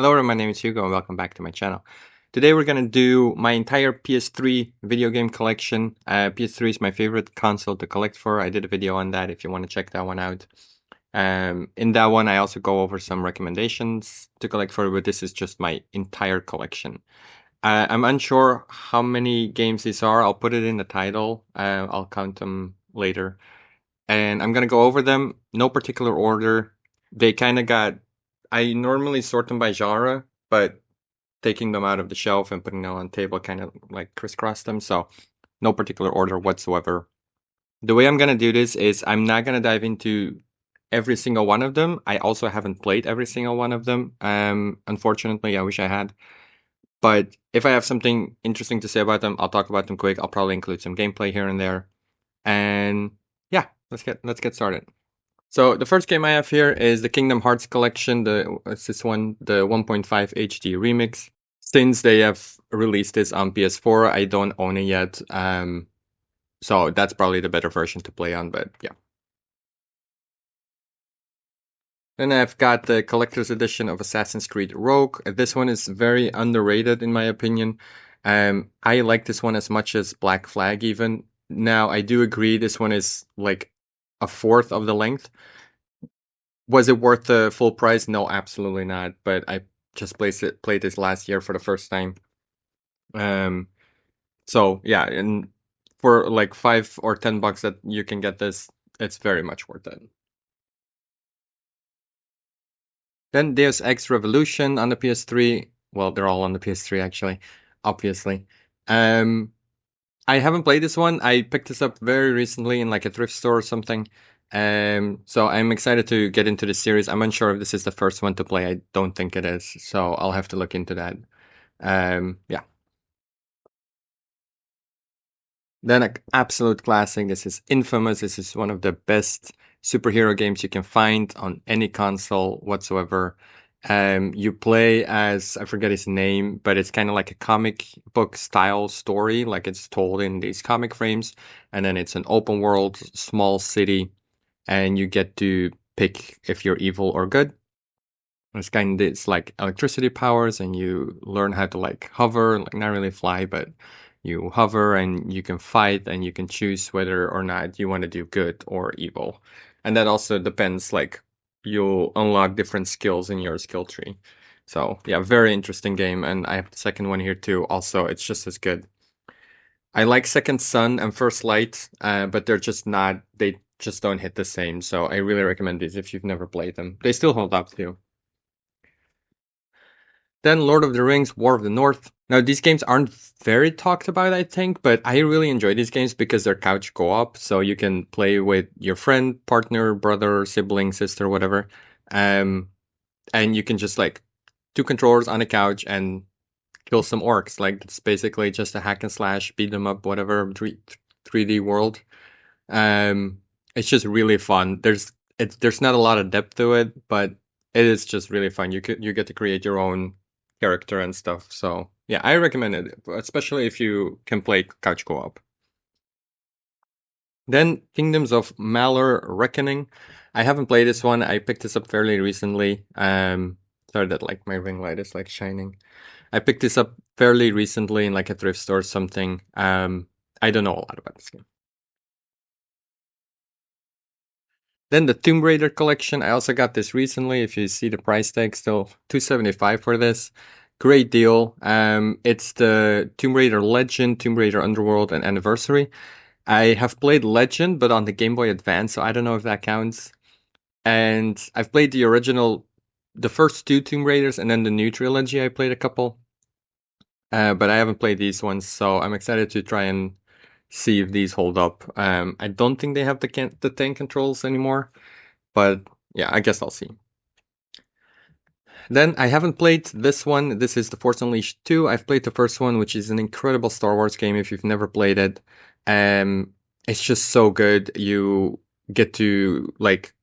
Hello, my name is Hugo and welcome back to my channel. Today we're going to do my entire PS3 video game collection. PS3 is my favorite console to collect for. I did a video on that if you want to check that one out. In that one I also go over some recommendations to collect for, but this is just my entire collection. I'm unsure how many games these are. I'll put it in the title. I'll count them later. And I'm going to go over them, no particular order. They kind of I normally sort them by genre, but taking them out of the shelf and putting them on the table kind of like crisscross them. So no particular order whatsoever. The way I'm going to do this is I'm not going to dive into every single one of them. I also haven't played every single one of them. Unfortunately, I wish I had. But if I have something interesting to say about them, I'll talk about them quick. I'll probably include some gameplay here and there. And yeah, let's get started. So the first game I have here is the Kingdom Hearts collection. It's this one, the 1.5 HD remix. Since they have released this on PS4, I don't own it yet. So that's probably the better version to play on, but yeah. Then I've got the collector's edition of Assassin's Creed Rogue. This one is very underrated in my opinion. I like this one as much as Black Flag even. Now, I do agree this one is like a fourth of the length. Was it worth the full price? No, absolutely not. But I just played this last year for the first time. So yeah, and for like $5 or $10 that you can get this, it's very much worth it. Then Deus Ex Revolution on the PS3. Well, they're all on the PS3 actually, obviously. Um, I haven't played this one. I picked this up very recently in like a thrift store or something. So I'm excited to get into this series. I'm unsure if this is the first one to play. I don't think it is, so I'll have to look into that. Yeah. Then an absolute classic. This is Infamous. This is one of the best superhero games you can find on any console whatsoever. You play as, I forget his name, but it's kind of like a comic book style story, like it's told in these comic frames. And then it's an open world, small city, and you get to pick if you're evil or good. It's like electricity powers, and you learn how to like hover, like not really fly, but you hover and you can fight and you can choose whether or not you want to do good or evil. And that also depends, like you'll unlock different skills in your skill tree. So yeah, very interesting game. And I have the second one here too. Also, it's just as good. I like Second Sun and First Light, but they just don't hit the same. So I really recommend these if you've never played them. They still hold up too. Then Lord of the Rings, War of the North. Now, these games aren't very talked about, I think, but I really enjoy these games because they're couch co-op, so you can play with your friend, partner, brother, sibling, sister, whatever. Um, and you can just like two controllers on a couch and kill some orcs. Like it's basically just a hack and slash, beat them up, whatever, 3D world. Um, it's just really fun. There's not a lot of depth to it, but it is just really fun. You get to create your own character and stuff. So yeah, I recommend it, especially if you can play couch co-op. Then Kingdoms of Malor Reckoning. I haven't played this one. I picked this up fairly recently. Sorry that like my ring light is like shining. I picked this up fairly recently in like a thrift store or something. I don't know a lot about this game. Then the Tomb Raider collection. I also got this recently. If you see the price tag, still $275 for this. Great deal. It's the Tomb Raider Legend, Tomb Raider Underworld, and Anniversary. I have played Legend, but on the Game Boy Advance, so I don't know if that counts. And I've played the original, the first two Tomb Raiders, and then the new trilogy. I played a couple, but I haven't played these ones, so I'm excited to try and see if these hold up. I don't think they have the tank controls anymore, but yeah, I guess I'll see. Then I haven't played this one. This is The Force Unleashed 2. I've played the first one, which is an incredible Star Wars game if you've never played it. It's just so good. You get to like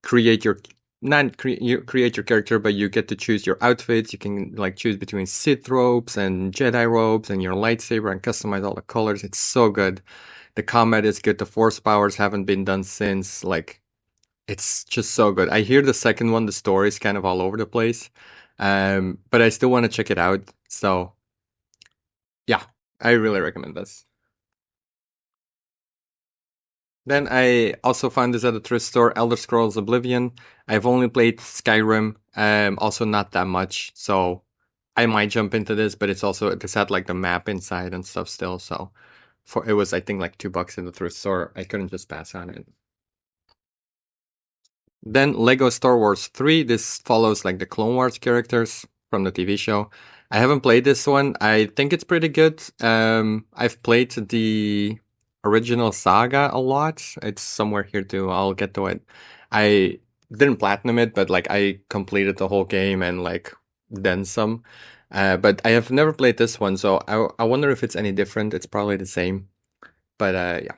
create your not cre- you create your character, but you get to choose your outfits. You can like choose between Sith robes and Jedi robes and your lightsaber and customize all the colors. It's so good. The combat is good. The force powers haven't been done since. Like it's just so good. I hear the second one, the story is kind of all over the place. But I still want to check it out. So yeah, I really recommend this. Then I also found this at a thrift store, Elder Scrolls Oblivion. I've only played Skyrim, also not that much, so I might jump into this, but it's also this had like the map inside and stuff still, so for it was I think like $2 in the thrift store. I couldn't just pass on it. Then Lego Star Wars 3. This follows like the Clone Wars characters from the TV show. I haven't played this one. I think it's pretty good. I've played the original saga a lot. It's somewhere here too. I'll get to it. I didn't platinum it, but like I completed the whole game and like then some. But I have never played this one, so I wonder if it's any different. It's probably the same. But yeah.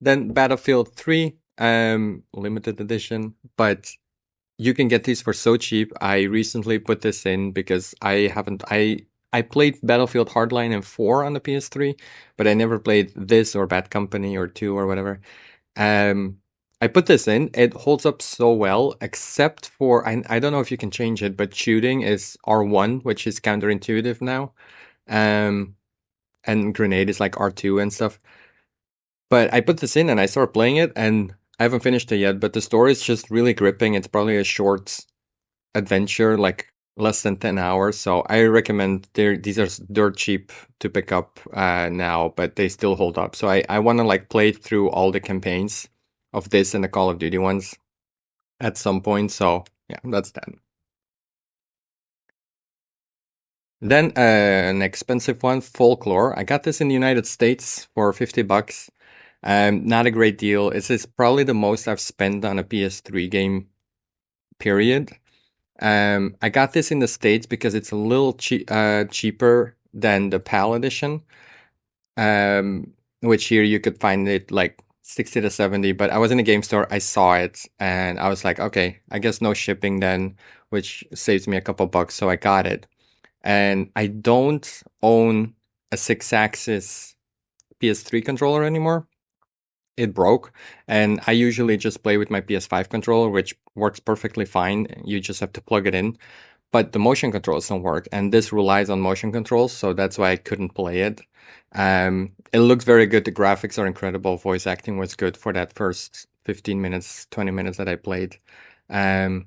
Then Battlefield 3, limited edition, but you can get these for so cheap. I recently put this in because I played Battlefield Hardline and 4 on the PS3, but I never played this or Bad Company or 2 or whatever. Um I put this in. It holds up so well, except for I don't know if you can change it, but shooting is R1, which is counterintuitive now. Um and grenade is like R2 and stuff. But I put this in and I started playing it and I haven't finished it yet, but the story is just really gripping. It's probably a short adventure, like less than 10 hours. So I recommend these are dirt cheap to pick up now, but they still hold up. So I want to like play through all the campaigns of this and the Call of Duty ones at some point. So yeah, that's that. Then an expensive one, Folklore. I got this in the United States for $50. Not a great deal. This is probably the most I've spent on a PS3 game, period. I got this in the States because it's a little cheaper than the PAL edition, which here you could find it like 60 to 70. But I was in a game store, I saw it, and I was like, okay, I guess no shipping then, which saves me a couple bucks. So I got it. And I don't own a 6-axis PS3 controller anymore. It broke, and I usually just play with my PS5 controller, which works perfectly fine. You just have to plug it in, but the motion controls don't work, and this relies on motion controls, so that's why I couldn't play it. It looks very good. The graphics are incredible. Voice acting was good for that first 15 minutes, 20 minutes that I played. Um,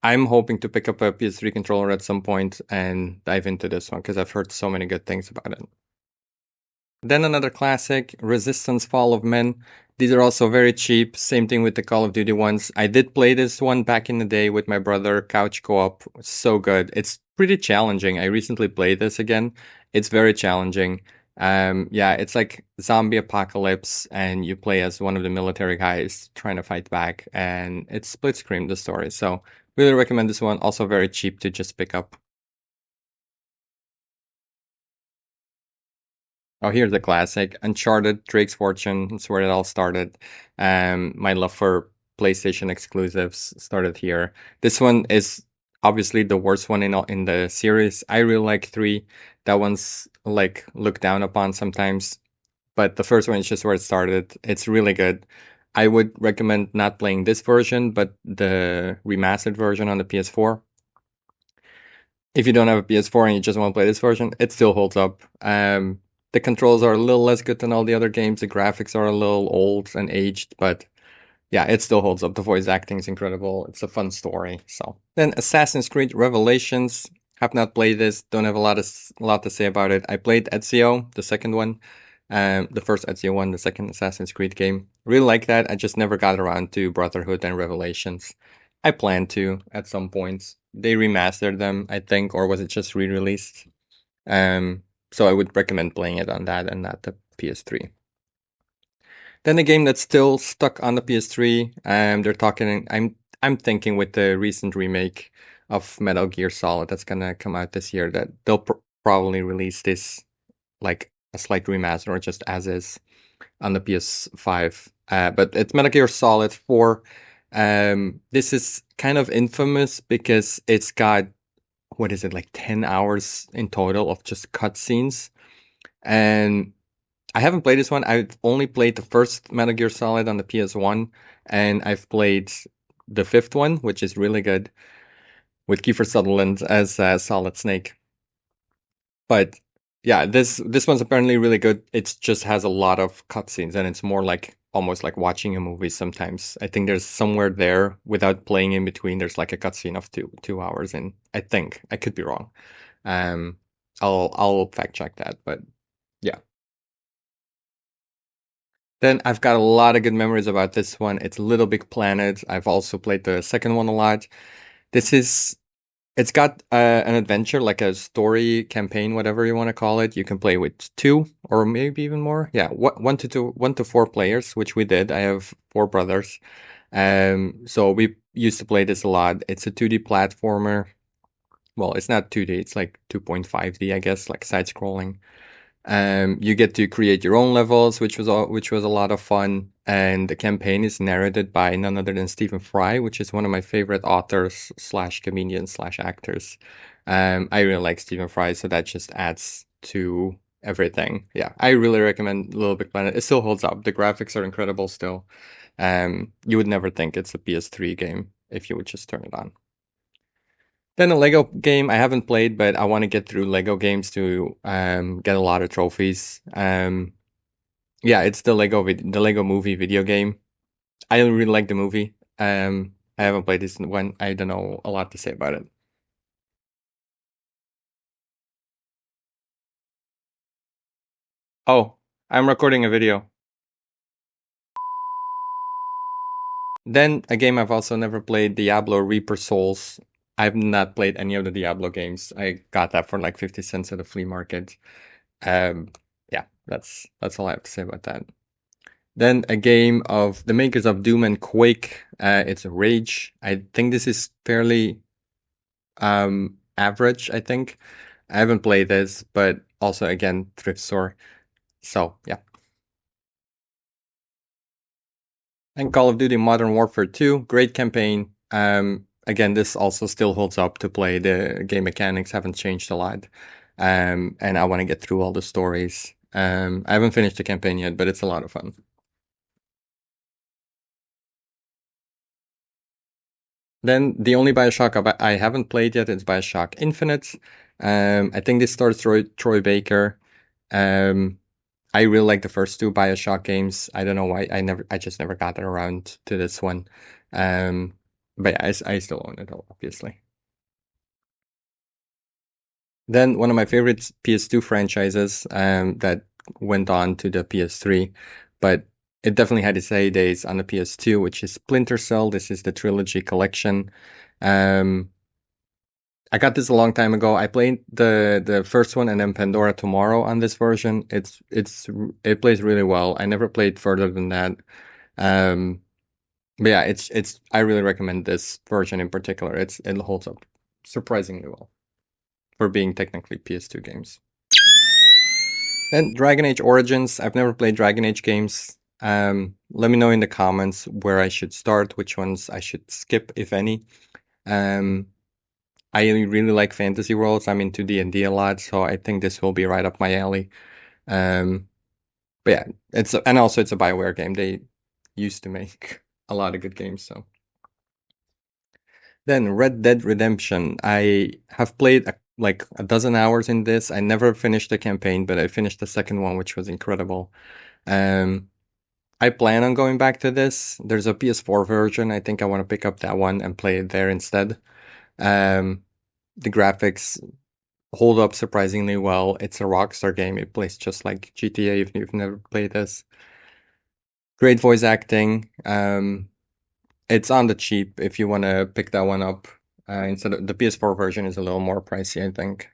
I'm hoping to pick up a PS3 controller at some point and dive into this one because I've heard so many good things about it. Then another classic, Resistance Fall of Men. These are also very cheap. Same thing with the Call of Duty ones. I did play this one back in the day with my brother, couch co-op. So good. It's pretty challenging. I recently played this again. It's very challenging. Yeah, it's like zombie apocalypse, and you play as one of the military guys trying to fight back, and it's split screen the story. So really recommend this one. Also very cheap to just pick up. Oh, here's a classic. Uncharted, Drake's Fortune. That's where it all started. My love for PlayStation exclusives started here. This one is obviously the worst one in the series. I really like 3. That one's like looked down upon sometimes, but the first one is just where it started. It's really good. I would recommend not playing this version, but the remastered version on the PS4. If you don't have a PS4 and you just want to play this version, it still holds up. The controls are a little less good than all the other games. The graphics are a little old and aged, but yeah, it still holds up. The voice acting is incredible. It's a fun story. So then, Assassin's Creed Revelations. Have not played this. Don't have a lot to say about it. I played Ezio, the second one, the first Ezio one, the second Assassin's Creed game. Really like that. I just never got around to Brotherhood and Revelations. I plan to at some point. They remastered them, I think, or was it just re-released? So I would recommend playing it on that and not the PS3. Then a game that's still stuck on the PS3. They're talking. I'm thinking with the recent remake of Metal Gear Solid that's gonna come out this year that they'll probably release this like a slight remaster or just as is on the PS5. But it's Metal Gear Solid 4. This is kind of infamous because it's got what is it like 10 hours in total of just cutscenes, and I haven't played this one. I've only played the first Metal Gear Solid on the PS1, and I've played the fifth one, which is really good, with Kiefer Sutherland as Solid Snake. But yeah, this one's apparently really good. It just has a lot of cutscenes, and it's more like almost like watching a movie sometimes. I think there's somewhere there without playing in between. There's like a cutscene of 2 hours, and I think I could be wrong. Um, I'll fact check that, but yeah. Then I've got a lot of good memories about this one. It's Little Big Planet. I've also played the second one a lot. This is It's got an adventure, like a story campaign, whatever you want to call it. You can play with two or maybe even more. Yeah, one to four players, which we did. I have four brothers. So we used to play this a lot. It's a 2D platformer. Well, it's not 2D, it's like 2.5D, I guess, like side scrolling. You get to create your own levels, which was a lot of fun. And the campaign is narrated by none other than Stephen Fry, which is one of my favorite authors slash comedians slash actors. I really like Stephen Fry, so that just adds to everything. Yeah, I really recommend Little Big Planet. It still holds up. The graphics are incredible still. You would never think it's a PS3 game if you would just turn it on. Then a Lego game I haven't played, but I want to get through Lego games to get a lot of trophies. Yeah, it's the Lego Movie video game. I really like the movie. I haven't played this one. I don't know a lot to say about it. Oh, I'm recording a video. Then a game I've also never played, Diablo Reaper Souls. I've not played any of the Diablo games. I got that for like 50 cents at a flea market. Um, yeah, that's all I have to say about that. Then a game of the makers of Doom and Quake. It's Rage. I think this is fairly average, I think. I haven't played this, but also again, thrift store. So yeah. And Call of Duty Modern Warfare 2, great campaign. Again, this also still holds up to play. The game mechanics haven't changed a lot. And I want to get through all the stories. I haven't finished the campaign yet, but it's a lot of fun. Then the only Bioshock I haven't played yet is Bioshock Infinite. I think this stars Troy Baker. Um, I really like the first two Bioshock games. I don't know why I just never got around to this one. Um, but yeah, I still own it, obviously. Then one of my favorite PS2 franchises that went on to the PS3, but it definitely had its heydays on the PS2, which is Splinter Cell. This is the trilogy collection. Um, I got this a long time ago. I played the first one and then Pandora Tomorrow on this version. It plays really well. I never played further than that. Um, but yeah, it's I really recommend this version in particular. It holds up surprisingly well for being technically PS2 games. Then Dragon Age Origins. I've never played Dragon Age games. Let me know in the comments where I should start, which ones I should skip, if any. Um, I really like fantasy worlds. I'm into D&D a lot, so I think this will be right up my alley. Um, but yeah, and also it's a BioWare game. They used to make a lot of good games, so. Then Red Dead Redemption. I have played like a dozen hours in this. I never finished the campaign, but I finished the second one, which was incredible. Um, I plan on going back to this. There's a PS4 version. I think I want to pick up that one and play it there instead. Um, the graphics hold up surprisingly well. It's a Rockstar game. It plays just like GTA if you've never played this. Great voice acting. It's on the cheap if you want to pick that one up. Instead of the PS4 version is a little more pricey, I think.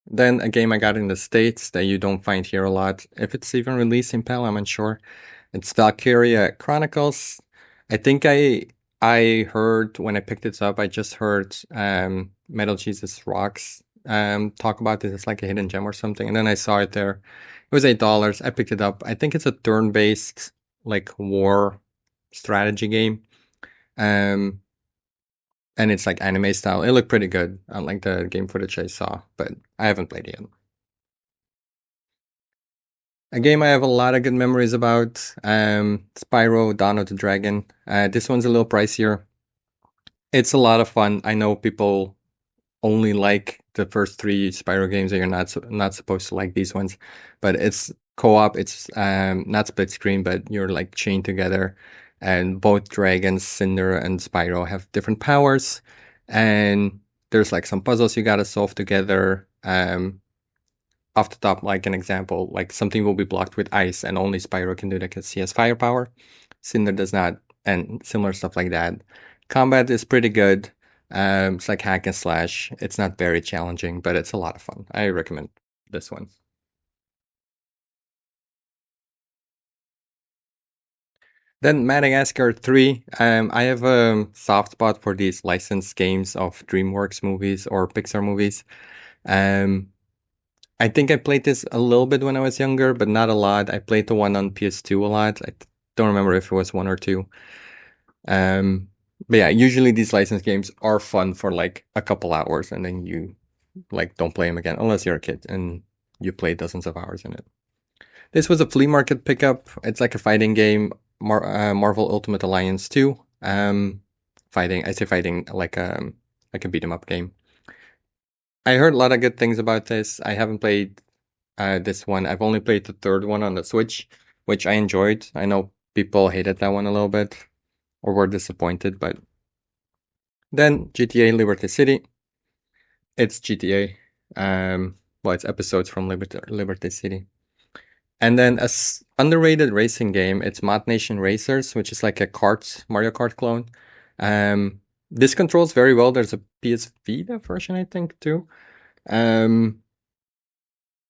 Then a game I got in the States that you don't find here a lot. If it's even released in PAL, I'm unsure. It's Valkyria Chronicles. I think I heard when I picked it up, I just heard Metal Jesus Rocks talk about this. It's like a hidden gem or something. And then I saw it there. It was $8. I picked it up. I think it's a turn-based like war strategy game. Um and it's like anime style. It looked pretty good, unlike the game footage I saw, but I haven't played it yet. A game I have a lot of good memories about. Spyro, Dawn of the Dragon. This one's a little pricier. It's a lot of fun. I know people only like the first three Spyro games, and you're not supposed to like these ones. But it's co-op. It's not split screen, but you're like chained together, and both dragons, Cinder and Spyro, have different powers, and there's like some puzzles you gotta solve together. Off the top, like an example, like something will be blocked with ice, and only Spyro can do that because he has firepower. Cinder does not, and similar stuff like that. Combat is pretty good. It's like hack and slash. It's not very challenging, but it's a lot of fun. I recommend this one. Then Madagascar 3. I have a soft spot for these licensed games of DreamWorks movies or Pixar movies. Um, I think I played this a little bit when I was younger, but not a lot. I played the one on PS2 a lot. I don't remember if it was one or two. Um, but yeah, usually these licensed games are fun for like a couple hours, and then you like don't play them again unless you're a kid and you play dozens of hours in it. This was a flea market pickup. It's like a fighting game, Marvel Ultimate Alliance 2. Fighting. I say fighting like a beat 'em up game. I heard a lot of good things about this. I haven't played this one. I've only played the third one on the Switch, which I enjoyed. I know people hated that one a little bit or were disappointed, but then GTA Liberty City. It's GTA. Well, it's episodes from Liberty City. And then underrated racing game. It's Mod Nation Racers, which is like a Mario Kart clone. This controls very well. There's a PS Vita version, I think, too. Um,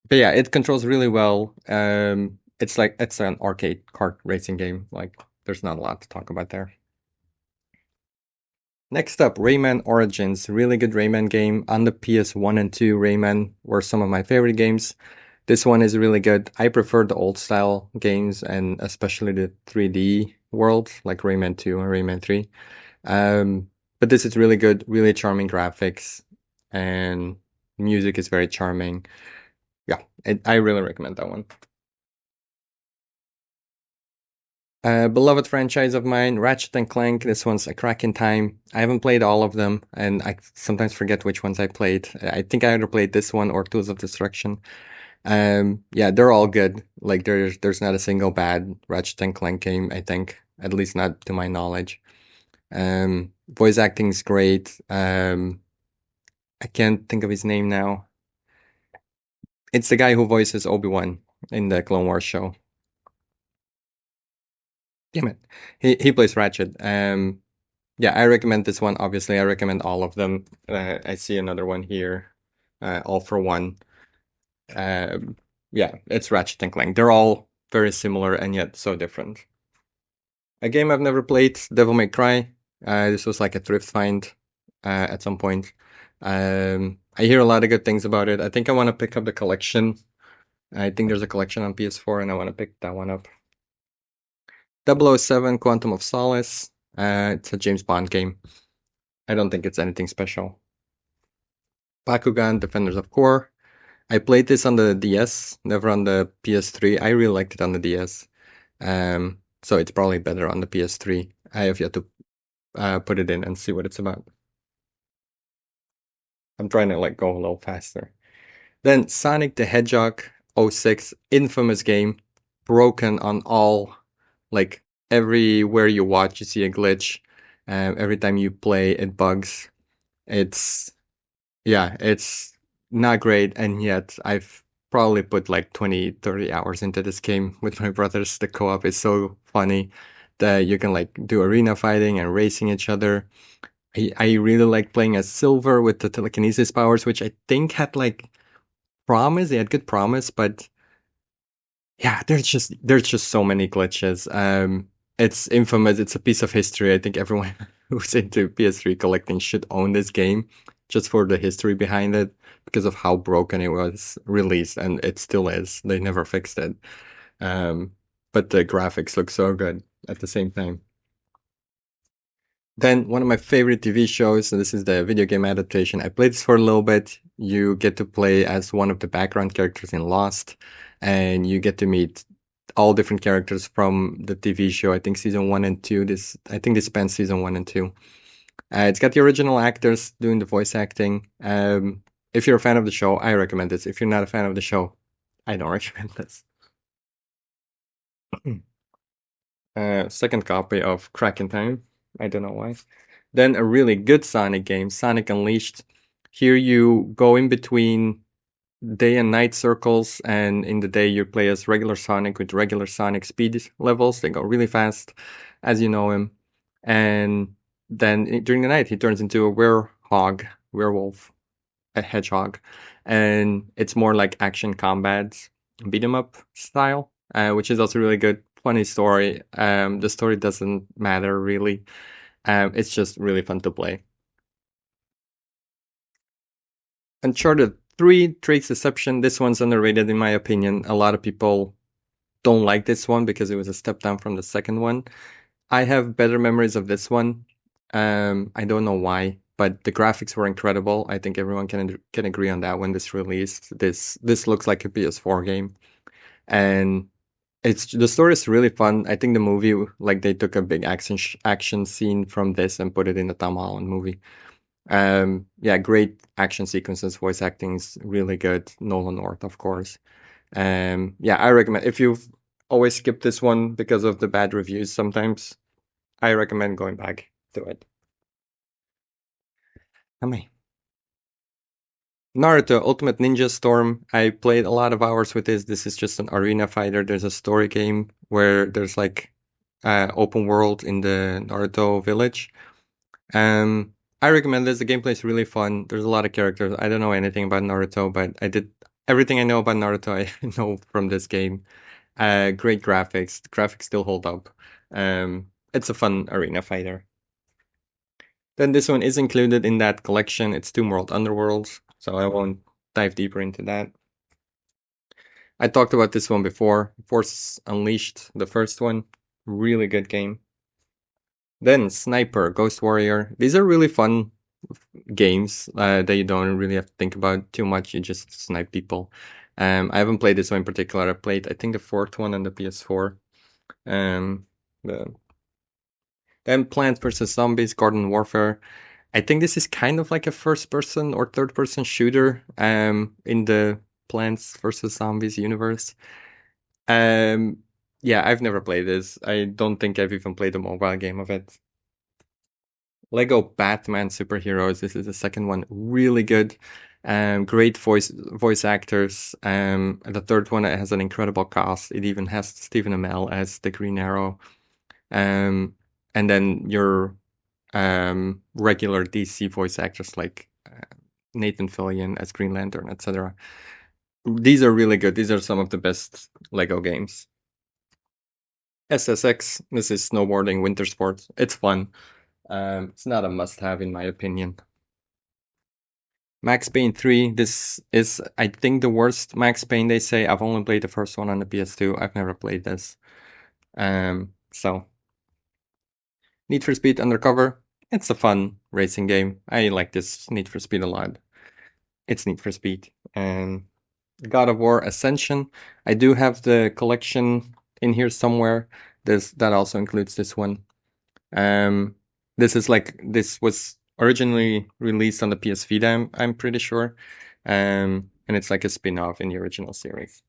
but yeah, it controls really well. It's an arcade kart racing game. Like, there's not a lot to talk about there. Next up, Rayman Origins. Really good Rayman game. On the PS1 and 2, Rayman were some of my favorite games. This one is really good. I prefer the old style games and especially the 3D world, like Rayman 2 and Rayman 3. But this is really good, really charming graphics, and music is very charming. Yeah, I really recommend that one. Beloved franchise of mine, Ratchet and Clank. This one's a crack in time. I haven't played all of them, and I sometimes forget which ones I played. I think I either played this one or Tools of Destruction. Yeah, they're all good. Like there's not a single bad Ratchet and Clank game, I think, at least not to my knowledge. Voice acting's great. I can't think of his name now. It's the guy who voices Obi-Wan in the Clone Wars show. Damn it. He plays Ratchet. Yeah, I recommend this one. Obviously, I recommend all of them. I see another one here. All for One. Um, yeah, it's Ratchet and Clank. They're all very similar and yet so different. A game I've never played, Devil May Cry. This was like a thrift find at some point. I hear a lot of good things about it. I think I want to pick up the collection. I think there's a collection on PS4, and I want to pick that one up. 007 Quantum of Solace. It's a James Bond game. I don't think it's anything special. Bakugan Defenders of Core. I played this on the DS, never on the PS3. I really liked it on the DS. So it's probably better on the PS3. I have yet to put it in and see what it's about. I'm trying to like go a little faster. Then Sonic the Hedgehog 06, infamous game, broken on all, like everywhere you watch, you see a glitch. Every time you play, it bugs. It's Yeah, it's not great, and yet I've probably put like 20, 30 hours into this game with my brothers. The co-op is so funny that you can like do arena fighting and racing each other. I really like playing as Silver with the telekinesis powers, which I think had like promise. They had good promise, but yeah, there's just so many glitches. It's infamous. It's a piece of history. I think everyone who's into PS3 collecting should own this game just for the history behind it because of how broken it was released, and it still is. They never fixed it. Um, but the graphics look so good at the same time. Then one of my favorite TV shows, and this is the video game adaptation. I played this for a little bit. You get to play as one of the background characters in Lost. and you get to meet all different characters from the TV show. I think season 1 and 2. I think this spans season 1 and 2. It's got the original actors doing the voice acting. If you're a fan of the show, I recommend this. If you're not a fan of the show, I don't recommend this. Second copy of Crack in Time. I don't know why. Then a really good Sonic game, Sonic Unleashed. Here you go in between day and night circles, and in the day you play as regular Sonic with regular Sonic speed levels. They go really fast, as you know him. And then during the night, he turns into a werewolf, a hedgehog, and it's more like action combat, beat 'em up style, which is also really good. Funny story. The story doesn't matter really. It's just really fun to play. Uncharted 3, Drake's Deception. This one's underrated in my opinion. A lot of people don't like this one because it was a step down from the second one. I have better memories of this one. I don't know why, but the graphics were incredible. I think everyone can agree on that when this released. This looks like a PS4 game, and the story is really fun. I think the movie, like they took a big action scene from this and put it in the Tom Holland movie. Yeah, great action sequences. Voice acting is really good. Nolan North, of course. Yeah, I recommend if you've always skipped this one because of the bad reviews sometimes, I recommend going back to it. Amei. Naruto Ultimate Ninja Storm. I played a lot of hours with this. This is just an arena fighter. There's a story game where there's like open world in the Naruto village. Um, I recommend this. The gameplay is really fun. There's a lot of characters. I don't know anything about Naruto, but I did everything I know about Naruto. I know from this game. Great graphics. The graphics still hold up. It's a fun arena fighter. Then this one is included in that collection. It's Tomb World Underworlds, so I won't dive deeper into that. I talked about this one before. Force Unleashed, the first one. Really good game. Then Sniper, Ghost Warrior. These are really fun games that you don't really have to think about too much. You just snipe people. I haven't played this one in particular. I played, I think, the fourth one on the PS4. Um, the, then Plants vs. Zombies, Garden Warfare. I think this is kind of like a first person or third person shooter in the Plants vs. Zombies universe. Um, yeah, I've never played this. I don't think I've even played a mobile game of it. Lego Batman Superheroes. This is the second one. Really good. Great voice actors. The third one has an incredible cast. It even has Stephen Amell as the Green Arrow. Um, and then your regular DC voice actors like Nathan Fillion as Green Lantern, etc. These are really good. These are some of the best Lego games. SSX. This is snowboarding winter sports. It's fun. It's not a must-have in my opinion. Max Payne 3. This is, I think, the worst Max Payne. They say I've only played the first one on the PS2. I've never played this. So Need for Speed Undercover. It's a fun racing game. I like this Need for Speed a lot. It's Need for Speed. And God of War Ascension. I do have the collection in here somewhere. That also includes this one. This was originally released on the PS Vita, I'm pretty sure. And it's like a spin-off in the original series.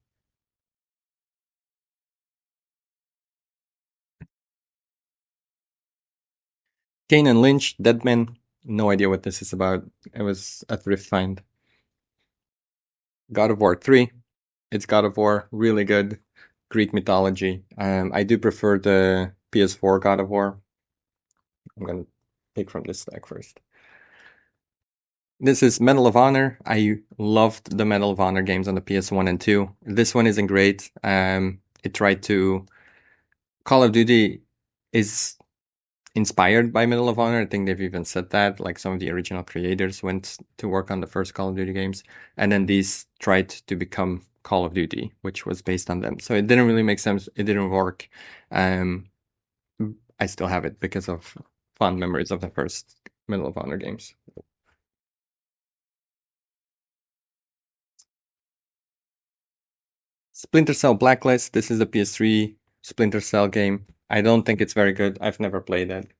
Kane and Lynch, Deadman. No idea what this is about. It was a thrift find. God of War 3. It's God of War, really good. Greek mythology. I do prefer the PS4 God of War. I'm gonna pick from this stack first. This is Medal of Honor. I loved the Medal of Honor games on the PS1 and 2. This one isn't great. It tried to Call of Duty is inspired by Medal of Honor. I think they've even said that. Like some of the original creators went to work on the first Call of Duty games, and then these tried to become Call of Duty, which was based on them. So it didn't really make sense. It didn't work. Um, I still have it because of fond memories of the first Medal of Honor games. Splinter Cell Blacklist. This is a PS3 Splinter Cell game. I don't think it's very good. I've never played it.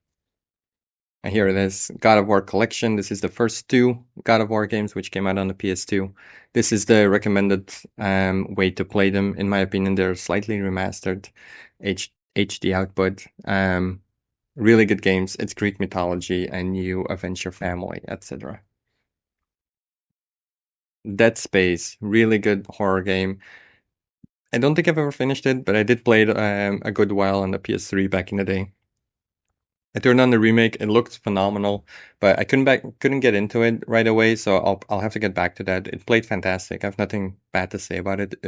And here it is. God of War Collection. This is the first two God of War games which came out on the PS2. This is the recommended way to play them. In my opinion, they're slightly remastered HD output. Really good games. It's Greek mythology and you avenge your family, etc. Dead Space, really good horror game. I don't think I've ever finished it, but I did play it a good while on the PS3 back in the day. I turned on the remake. It looked phenomenal, but I couldn't get into it right away, so I'll have to get back to that. It played fantastic. I have nothing bad to say about it.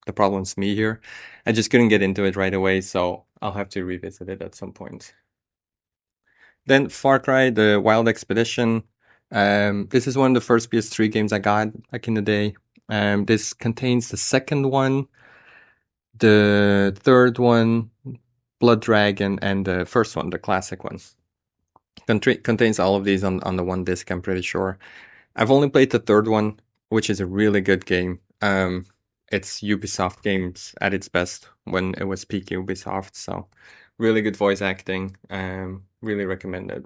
The problem's me here. I just couldn't get into it right away, so I'll have to revisit it at some point. Then Far Cry: The Wild Expedition. This is one of the first PS3 games I got back in the day. This contains the second one, the third one, Blood Dragon, and the first one, the classic one. Contains all of these on the one disc, I'm pretty sure. I've only played the third one, which is a really good game. It's Ubisoft games at its best when it was peak Ubisoft, so really good voice acting. Really recommend it.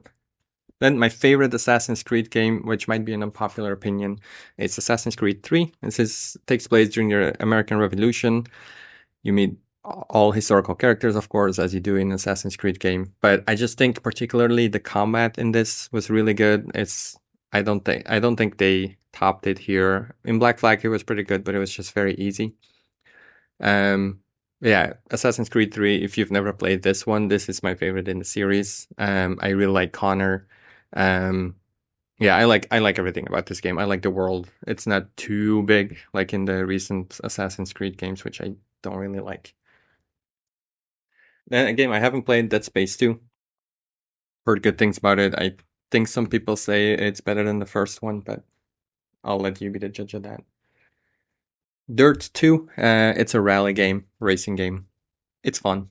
Then my favorite Assassin's Creed game, which might be an unpopular opinion, is Assassin's Creed 3. This takes place during the American Revolution. You meet all historical characters, of course, as you do in Assassin's Creed game. But I just think particularly the combat in this was really good. I don't think they topped it here. In Black Flag it was pretty good, but it was just very easy. Um yeah, Assassin's Creed 3, if you've never played this one, this is my favorite in the series. I really like Connor. Um yeah, I like everything about this game. I like the world. It's not too big like in the recent Assassin's Creed games, which I don't really like. Then again, I haven't played Dead Space 2. Heard good things about it. I think some people say it's better than the first one, but I'll let you be the judge of that. Dirt 2, it's a rally game, racing game. It's fun.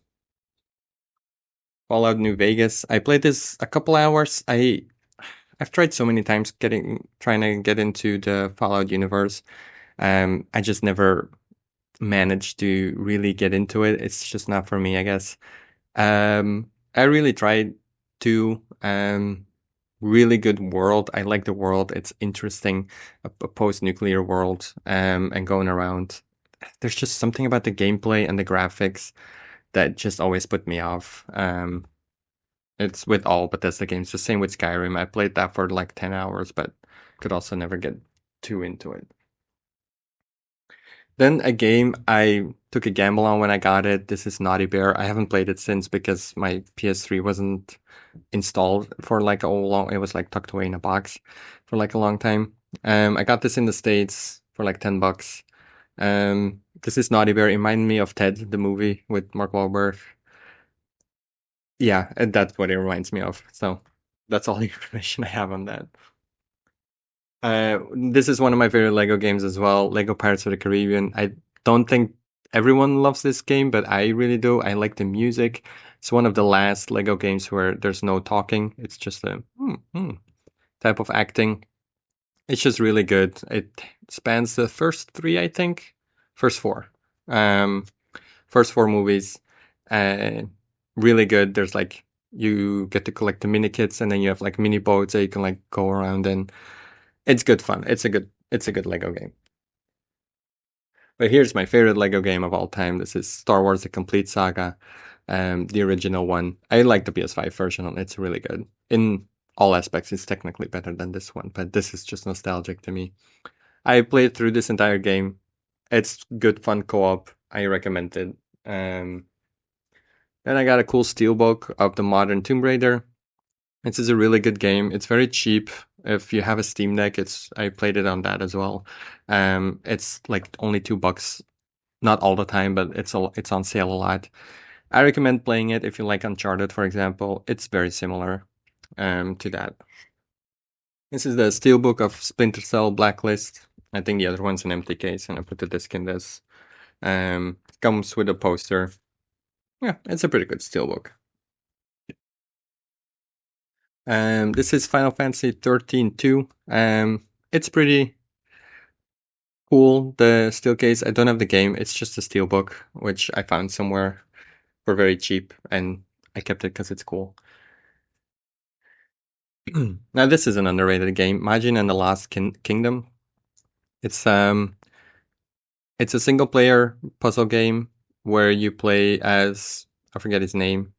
Fallout New Vegas. I played this a couple hours. I've tried so many times trying to get into the Fallout universe. I just never managed to really get into it. It's just not for me, I guess. I really tried to. Really good world. I like the world. It's interesting, a post-nuclear world, and going around. There's just something about the gameplay and the graphics that just always put me off. It's with all Bethesda games. The same with Skyrim. I played that for like 10 hours, but could also never get too into it. Then a game I took a gamble on when I got it. This is Naughty Bear. I haven't played it since because my PS3 wasn't installed for like a long. It was like tucked away in a box for like a long time. I got this in the States for like $10. This is Naughty Bear. It reminded me of Ted, the movie with Mark Wahlberg. Yeah, and that's what it reminds me of. So that's all the information I have on that. This is one of my favorite Lego games as well. Lego Pirates of the Caribbean. I don't think everyone loves this game, but I really do. I like the music. It's one of the last Lego games where there's no talking. It's just a type of acting. It's just really good. It spans the first three, I think. First four. Um, first four movies. Uh, really good. There's like you get to collect the mini kits, and then you have like mini boats that you can like go around in. It's good fun. It's a good Lego game. But here's my favorite Lego game of all time. This is Star Wars: The Complete Saga, the original one. I like the PS5 version, and it's really good. In all aspects, it's technically better than this one, but this is just nostalgic to me. I played through this entire game. It's good, fun co-op. I recommend it. Then I got a cool steelbook of the modern Tomb Raider. This is a really good game. It's very cheap. If you have a Steam Deck, I played it on that as well. It's like only $2, not all the time, but it's on sale a lot. I recommend playing it if you like Uncharted, for example. It's very similar to that. This is the steelbook of Splinter Cell Blacklist. I think the other one's an empty case, and I put the disc in this. Comes with a poster. Yeah, it's a pretty good steelbook. This is Final Fantasy 13 2. It's pretty Cool. The steel case. I don't have the game. It's just a steel book, which I found somewhere for very cheap, and I kept it because it's cool. Now this is an underrated game, Majin and the Lost Kingdom. It's um it's a single player puzzle game where you play as, I forget his name,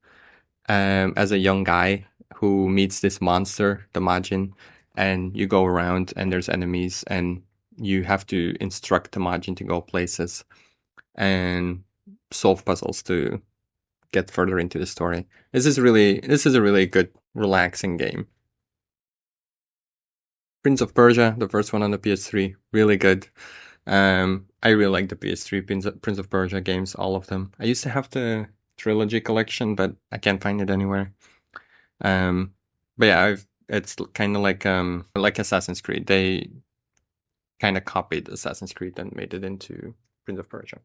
as a young guy who meets this monster, the Majin, and you go around and there's enemies and you have to instruct the Majin to go places and solve puzzles to get further into the story. This is a really good, relaxing game. Prince of Persia, the first one on the PS3, really good. I really like the PS3 Prince of Persia games, all of them. I used to have the trilogy collection, but I can't find it anywhere. But yeah, it's kind of like Assassin's Creed. They kind of copied Assassin's Creed and made it into Prince of Persia.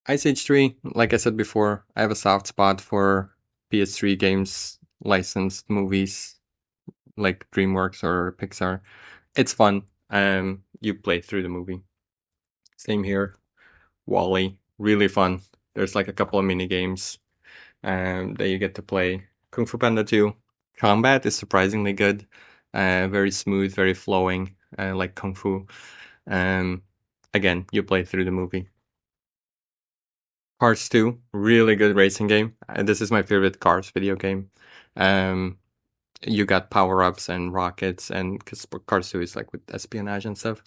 Ice Age 3, like I said before, I have a soft spot for PS3 games, licensed movies like DreamWorks or Pixar. It's fun. You play through the movie. Same here. Wally, really fun. There's like a couple of mini games that you get to play. Kung Fu Panda 2, combat is surprisingly good. Very smooth, very flowing, like Kung Fu. Um, Again, you play through the movie. Cars 2, really good racing game. This is my favorite Cars video game. Um, you got power-ups and rockets, and because Cars 2 is like with espionage and stuff.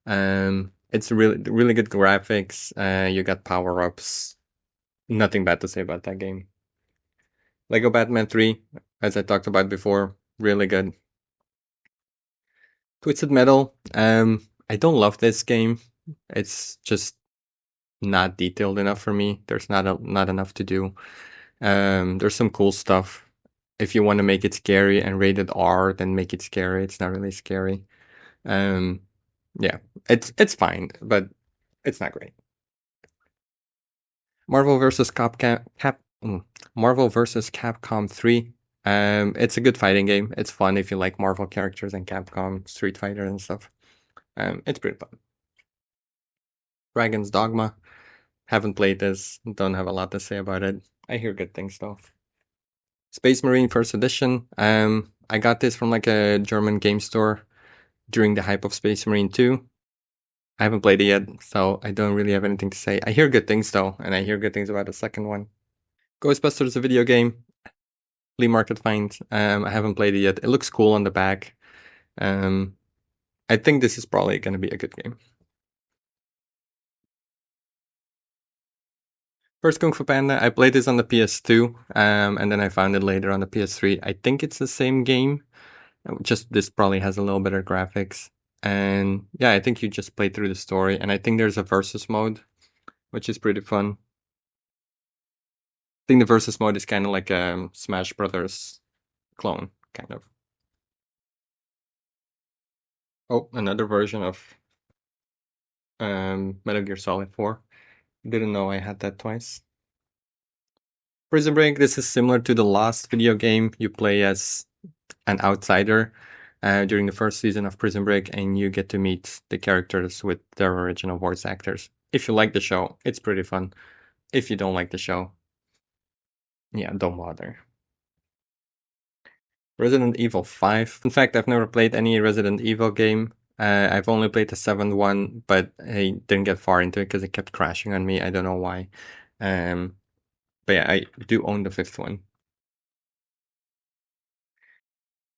It's really good graphics. You got power-ups. Nothing bad to say about that game. Lego Batman 3, as I talked about before, really good. Twisted Metal, I don't love this game. It's just not detailed enough for me. There's not enough to do. There's some cool stuff. If you want to make it scary and rated R, then make it scary. It's not really scary. Um, yeah, it's fine, but it's not great. Marvel versus Marvel versus Capcom 3. It's a good fighting game. It's fun if you like Marvel characters and Capcom, Street Fighter and stuff. It's pretty fun. Dragon's Dogma. Haven't played this. Don't have a lot to say about it. I hear good things though. Space Marine First Edition. I got this from like a German game store during the hype of Space Marine 2. I haven't played it yet, so I don't really have anything to say. I hear good things though, and I hear good things about the second one. Ghostbusters, a video game, flea market find. I haven't played it yet. It looks cool on the back. Um, I think this is probably going to be a good game. First Kung Fu Panda, I played this on the PS2, and then I found it later on the PS3. I think it's the same game, just this probably has a little better graphics. And yeah, I think you just play through the story, and I think there's a versus mode, which is pretty fun. I think the versus mode is kind of like a Smash Brothers clone, kind of. Oh, another version of Metal Gear Solid 4. Didn't know I had that twice. Prison Break, this is similar to the last video game. You play as an outsider during the first season of Prison Break, and you get to meet the characters with their original voice actors. If you like the show, it's pretty fun. If you don't like the show, yeah, don't bother. Resident Evil 5. In fact, I've never played any Resident Evil game. I've only played the 7th one, but I didn't get far into it because it kept crashing on me. I don't know why. Um, but yeah, I do own the 5th one.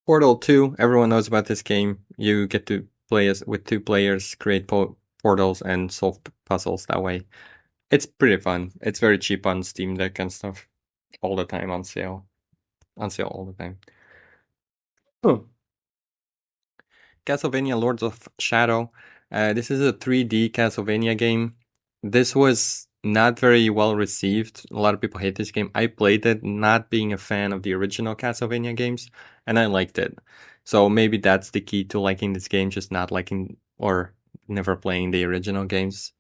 Portal 2, everyone knows about this game. You get to play as with two players, create portals, and solve puzzles that way. It's pretty fun. It's very cheap on Steam Deck and stuff. All the time on sale. On sale all the time. Oh. Castlevania Lords of Shadow. This is a 3D Castlevania game. This was not very well received. A lot of people hate this game. I played it not being a fan of the original Castlevania games, and I liked it. So maybe that's the key to liking this game, just not liking or never playing the original games.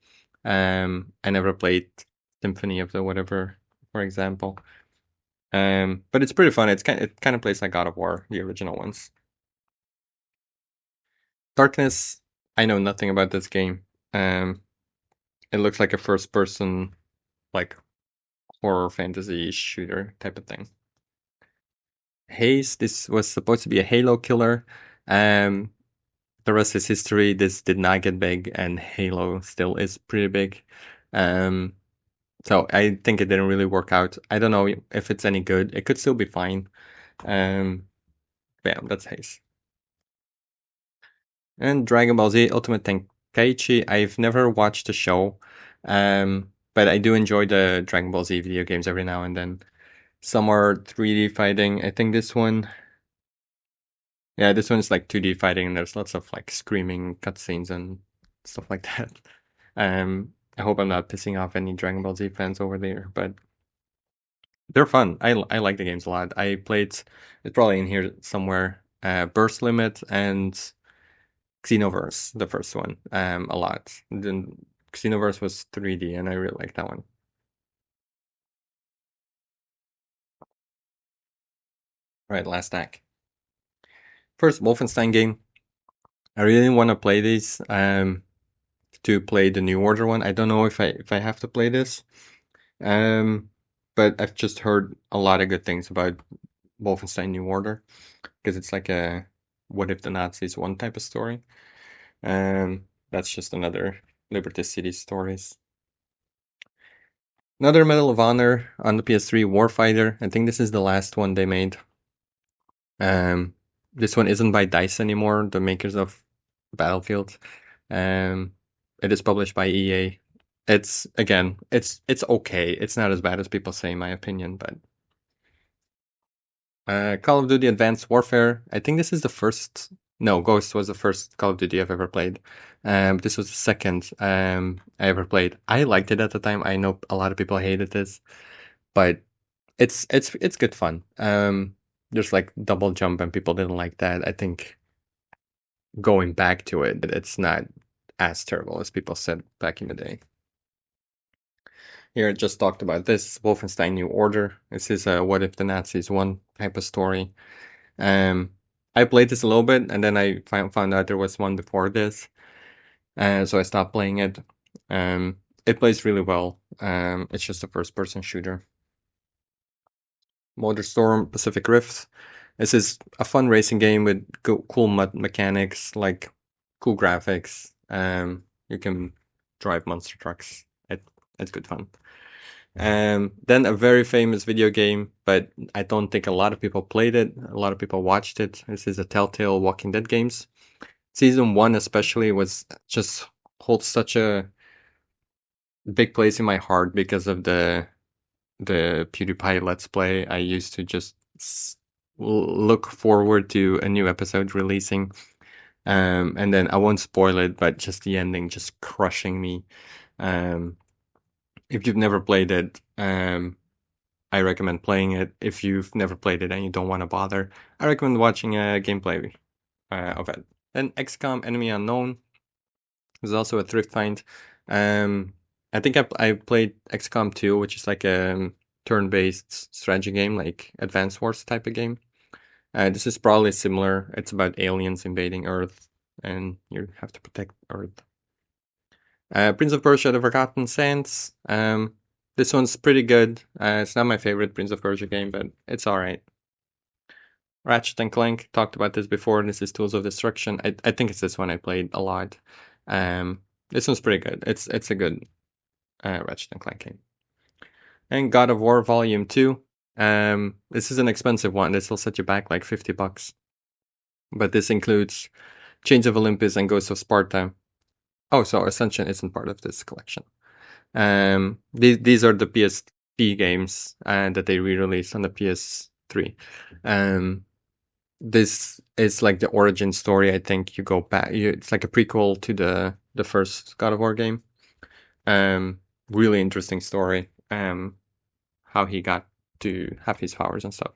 I never played Symphony of the whatever, for example. But it's pretty fun. It kind of plays like God of War, the original ones. Darkness, I know nothing about this game. Um, it looks like a first-person, like horror fantasy shooter type of thing. Haze. This was supposed to be a Halo killer. Um, the rest is history. This did not get big, and Halo still is pretty big. Um, so I think it didn't really work out. I don't know if it's any good. It could still be fine. Um, but yeah, that's Haze. And Dragon Ball Z Ultimate Tenkaichi. I've never watched the show, but I do enjoy the Dragon Ball Z video games every now and then. Some are 3D fighting. I think this one, yeah, this one is like 2D fighting, and there's lots of like screaming cutscenes and stuff like that. I hope I'm not pissing off any Dragon Ball Z fans over there, but they're fun. I like the games a lot. I played, it's probably in here somewhere, Burst Limit and Xenoverse, the first one, a lot. Then Xenoverse was 3D, and I really like that one. All right, last act. First Wolfenstein game. I really want to play these. To play the New Order one. I don't know if I have to play this. Um, but I've just heard a lot of good things about Wolfenstein New Order because it's like a what if the Nazis won type of story. That's just another Liberty City stories. Another Medal of Honor on the PS3 Warfighter. I think this is the last one they made. Um, this one isn't by DICE anymore, the makers of Battlefield. Um, it is published by EA. It's again, it's okay. It's not as bad as people say, in my opinion. But Call of Duty Advanced Warfare. I think this is the first. No, Ghost was the first Call of Duty I've ever played. This was the second I ever played. I liked it at the time. I know a lot of people hated this, but it's good fun. There's like double jump, and people didn't like that. I think going back to it, it's not as terrible as people said back in the day. Here, I just talked about this Wolfenstein New Order. This is a what if the Nazis won type of story. Um, I played this a little bit, and then I found out there was one before this, so I stopped playing it. It plays really well. It's just a first-person shooter. Motorstorm Pacific Rift. This is a fun racing game with cool mechanics, like cool graphics. You can drive monster trucks. It's good fun. Then a very famous video game, but I don't think a lot of people played it. A lot of people watched it. This is a Telltale Walking Dead games. Season 1 especially was just holds such a big place in my heart because of the PewDiePie Let's Play. I used to just look forward to a new episode releasing. And then I won't spoil it, but just the ending just crushing me. Um, if you've never played it, I recommend playing it. If you've never played it and you don't want to bother, I recommend watching a gameplay of it. Then XCOM Enemy Unknown is also a thrift find. I think I played XCOM 2, which is like a turn-based strategy game, like Advance Wars type of game. This is probably similar. It's about aliens invading Earth, and you have to protect Earth. Prince of Persia: The Forgotten Sands. This one's pretty good. It's not my favorite Prince of Persia game, but it's alright. Ratchet and Clank, talked about this before. This is Tools of Destruction. I think it's this one I played a lot. This one's pretty good. It's a good Ratchet and Clank game. And God of War Volume 2. This is an expensive one. This will set you back like $50. But this includes Chains of Olympus and Ghosts of Sparta. Oh, so Ascension isn't part of this collection. These are the PSP games that they re-released on the PS3. This is like the origin story. I think you go back. It's like a prequel to the first God of War game. Really interesting story. How he got to have his powers and stuff.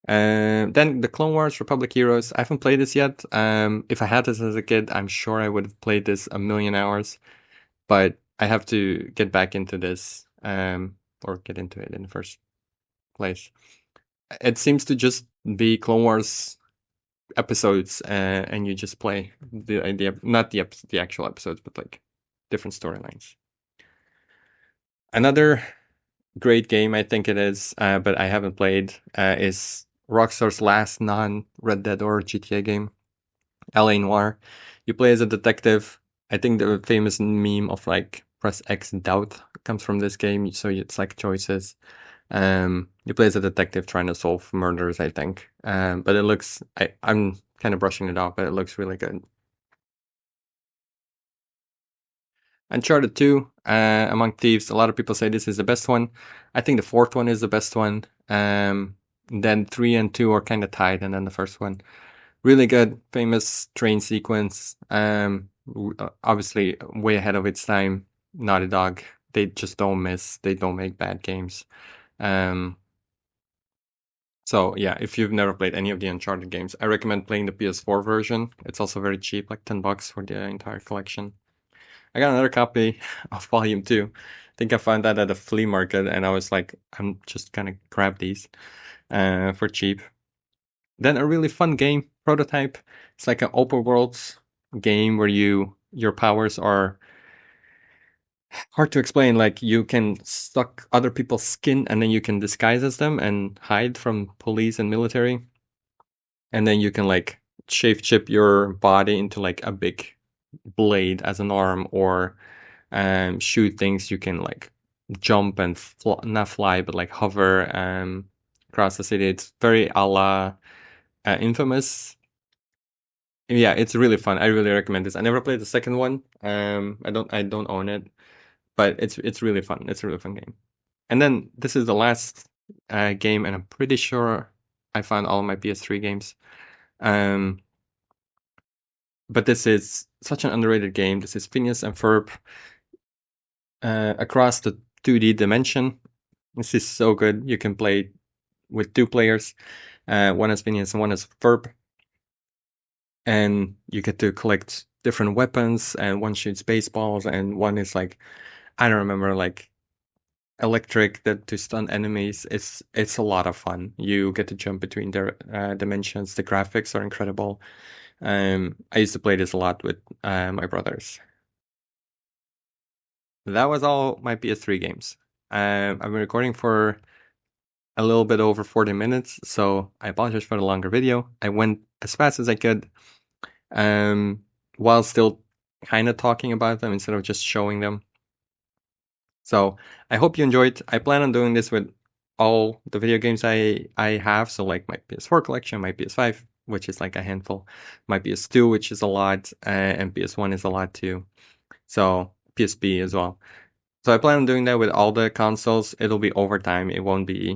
Then the Clone Wars Republic Heroes. I haven't played this yet. If I had this as a kid, I'm sure I would have played this a million hours. But I have to get back into this, or get into it in the first place. It seems to just be Clone Wars episodes, and you just play not the actual episodes, but like different storylines. Another great game, I think it is, but I haven't played, is Rockstar's last non-Red Dead or GTA game, LA Noire. You play as a detective. I think the famous meme of like press X doubt comes from this game. So it's like choices. You play as a detective trying to solve murders, I think. But it looks, I'm kind of brushing it off, but it looks really good. Uncharted 2, Among Thieves, a lot of people say this is the best one. I think the fourth one is the best one. Then 3 and 2 are kind of tied, and then the first one. Really good, famous train sequence. Obviously, way ahead of its time. Naughty Dog, they just don't miss. They don't make bad games. Um, so yeah, if you've never played any of the Uncharted games, I recommend playing the PS4 version. It's also very cheap, like $10 for the entire collection. I got another copy of Volume 2. I think I found that at a flea market, and I was like, I'm just gonna grab these for cheap. Then a really fun game, Prototype. It's like an open world game where your powers are hard to explain. Like you can suck other people's skin and then you can disguise as them and hide from police and military. And then you can like shape chip your body into like a big blade as an arm, or shoot things. You can like jump and not fly, but like hover across the city. It's very a la Infamous. Yeah, it's really fun. I really recommend this. I never played the second one. I don't own it, but it's really fun. It's a really fun game. And then this is the last game, and I'm pretty sure I found all my PS3 games. Um, but this is such an underrated game. This is Phineas and Ferb across the 2D dimension. This is so good. You can play with two players. One is Phineas and one is Ferb. And you get to collect different weapons, and one shoots baseballs, and one is like, I don't remember, like electric that to stun enemies. It's a lot of fun. You get to jump between their dimensions. The graphics are incredible. I used to play this a lot with my brothers. That was all my PS3 games. I've been recording for a little bit over 40 minutes, so I apologize for the longer video. I went as fast as I could, um, while still kind of talking about them instead of just showing them. So I hope you enjoyed. I plan on doing this with all the video games I have. So like my PS4 collection, my PS5, which is like a handful, my PS2, which is a lot, and PS1 is a lot too. So PSP as well. So I plan on doing that with all the consoles. It'll be over time. It won't be